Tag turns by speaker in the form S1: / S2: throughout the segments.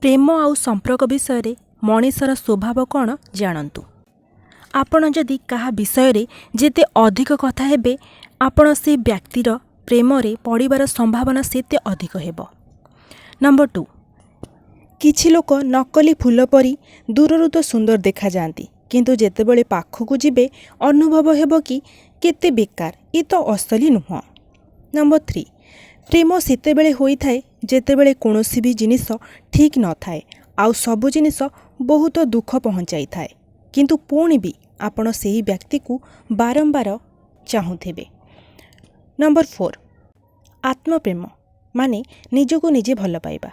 S1: प्रेम आउ संपर्क विषय मनिषर स्वभाव कौन जानतु। आपण जदि कहा विषय जेते अधिक कथा हेबे आपण से व्यक्तिर प्रेम रे पड़िबार संभावना सेते अधिक हेब। नंबर 2, किछि लोक नकली फूल परी दूररु तो सुंदर देखा जाती किंतु जेतेबेले पाखकु जिबे अनुभव हेब कि केते बेकार, ये तो असली नुह। नंबर 3, प्रेम सेतेबेले होइथाए जेतेबेले कोनोसी भी जिनिस ठीक न थाए आउ सबु जिनिस बहुत दुख पहुँचाई थाए किंतु पुणी भी आपण सेही व्यक्ति को बारंबार चाहूथिबे। नंबर 4, आत्मप्रेम माने निजको निजे भल पाइबा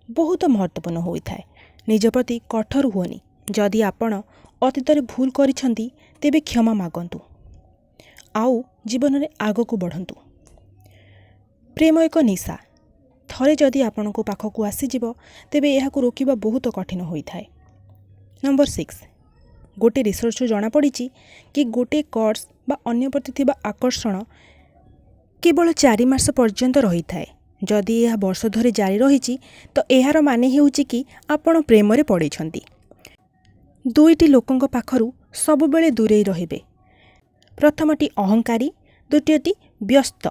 S1: बहुत महत्वपूर्ण होइथाए। निज प्रति कठोर हुओनी। जदि आपण अतीतरे भूल करिसंती तेबे क्षमा मागंतु आउ जीवन में आगको बढ़ंतु। प्रेम एक निशा, थरे जदि आपण को पाखकु आसीजिब तेबे एहाकु रोकिबा बहुत कठिन होइथाए। नंबर 6, गोटे रिसर्च जना पड़ी कि गोटे कर्स बा अन्य प्रति थिबा आकर्षण केवल 4 मास पर्यंत रही थाए। जदि यह वर्ष धरी जारी रही तो एहार माने हेउची कि आपण प्रेम रे पड़िछंती। दुईटी लोकंक पाखरु सबु बेले दूरे रहिबे। प्रथमटी अहंकारी, द्वितीयटी व्यस्त।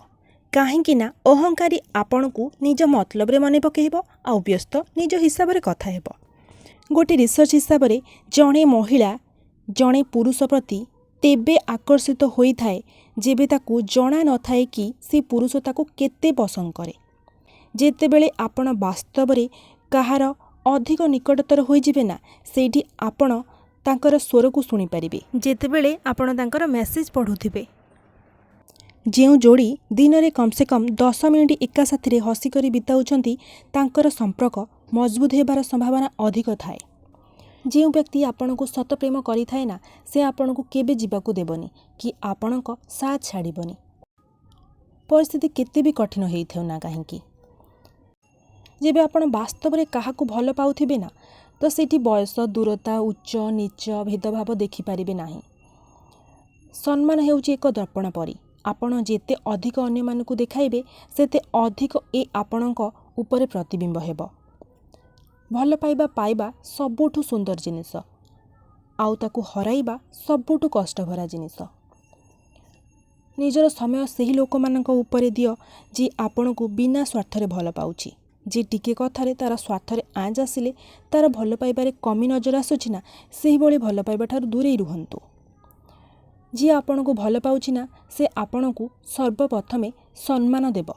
S1: काहेकि ना अहंकारी आपण को निज मतलब रे मने पकेइबो आ व्यस्त निज हिसाब रे कथा हेबो। गोटे रिसर्च हिसाब रे जणे महिला जणे पुरुष प्रति तेबे आकर्षित होई थाए जेबे ताकू जणा न थाए कि से पुरुष ताकू केते पसंद करे। जेतेबेले आपण वास्तव रे कहार अधिक निकटतर होई जिबे ना सेठी आपण तांकर स्वर को सुनी परिबे जेतेबेले आपण तांकर मेसेज पढुथिबे। जेउ जोड़ी दिन रे कम से कम 10 मिनिट एका साथी हसी कर बिताउछंती तांकर संपर्क मजबूत हेबार संभावना अधिक थाए। जो व्यक्ति आपण को सत प्रेम करि थाए ना से आपण को केबे जीवाकू देबनी कि आपण को साथ छाड़बनी। परिस्थिति केते भी कठिन हेइथौ ना काहेकि जेबे आपण वास्तव रे काहाकू भल पाउथिबे ना तो सेठी बयस, दूरता, उच्च नीच भेदभाव देखि पारिबे नाही। सम्मान हेउची एक दर्पण परी। आपण जेते अधिक अन्य मानकू देखाइबे सेते अधिक ए आपणक उपरे प्रतिबिंब हेब। भल पाइबा पाइबा सबुठु सुंदर जिनिस आउ ताकू हराइबा सबुठु कष्ट भरा जिनिस। निजर समय सही लोक मानक उपरे दियो जे आपणकू बिना स्वार्थरे भल पाउची। जे टिके कथारे तार स्वार्थरे आँच आसिले तार भल पाइबारे कमी नजर आसुची ना सेही भली भल पाइबा ठारू दूरे रुहंतु। जी आपण को भल पाउची ना से आपण को सर्वप्रथमे सम्मान देव।